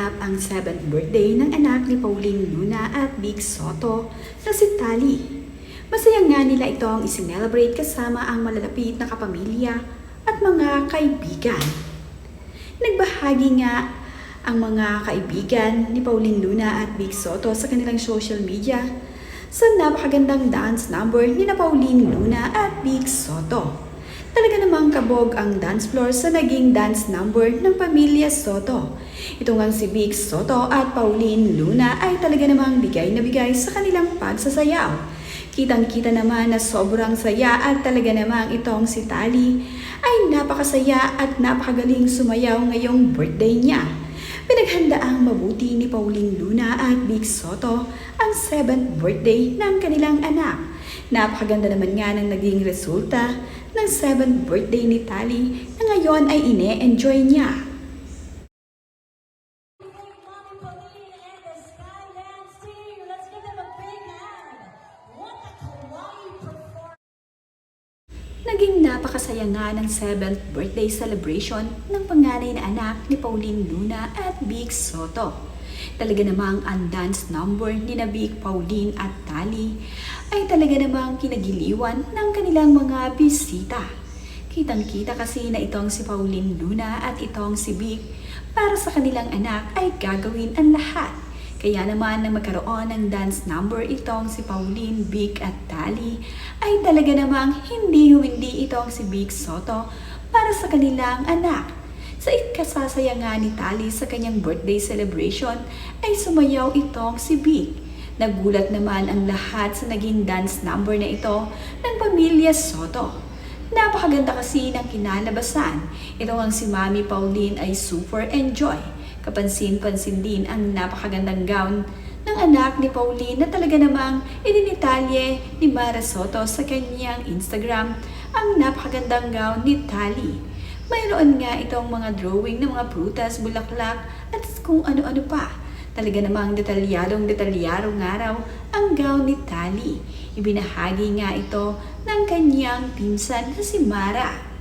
Naganap ang 7th birthday ng anak ni Pauline Luna at Vic Soto na si Tali. Masaya nga nila itong isinelebrate kasama ang malalapit na kapamilya at mga kaibigan. Nagbahagi nga ang mga kaibigan ni Pauline Luna at Vic Soto sa kanilang social media sa napakagandang dance number ni na Pauline Luna at Vic Soto. Talaga namang kabog ang dance floor sa naging dance number ng pamilya Soto. Ito ngang si Vic Soto at Pauline Luna ay talaga namang bigay na bigay sa kanilang pagsasayaw. Kitang-kita naman na sobrang saya at talaga namang itong si Tali ay napakasaya at napakagaling sumayaw ngayong birthday niya. Pinaghandaang mabuti ni Pauline Luna at Vic Soto ang 7th birthday ng kanilang anak. Napakaganda naman nga ng naging resulta ng 7th birthday ni Tali na ngayon ay ine-enjoy niya. Naging napakasaya nga ng 7th birthday celebration ng panganay na anak ni Pauline Luna at Vic Soto. Talaga namang ang dance number ni na Vic, Pauline at Tali ay talaga namang kinagiliwan ng kanilang mga bisita. Kitang-kita kasi na itong si Pauline Luna at itong si Vic para sa kanilang anak ay gagawin ang lahat. Kaya naman nang magkaroon ng dance number itong si Pauline, Vic at Tali ay talaga namang hindi itong si Vic Soto para sa kanilang anak. Sa ikasasaya nga ni Tali sa kanyang birthday celebration ay sumayaw itong si Vic. Nagulat naman ang lahat sa naging dance number na ito ng pamilya Soto. Napakaganda kasi ng kinalabasan. Ito ang si Mami Pauline ay super enjoy. Kapansin-pansin din ang napakagandang gown ng anak ni Pauline na talaga namang idinitalye ni Mara Soto sa kanyang Instagram ang napakagandang gown ni Tali. Mayroon nga itong mga drawing ng mga prutas, bulaklak at kung ano-ano pa. Talaga namang detalyadong nga raw ang gown ni Tali. Ibinahagi nga ito ng kanyang pinsan na si Mara.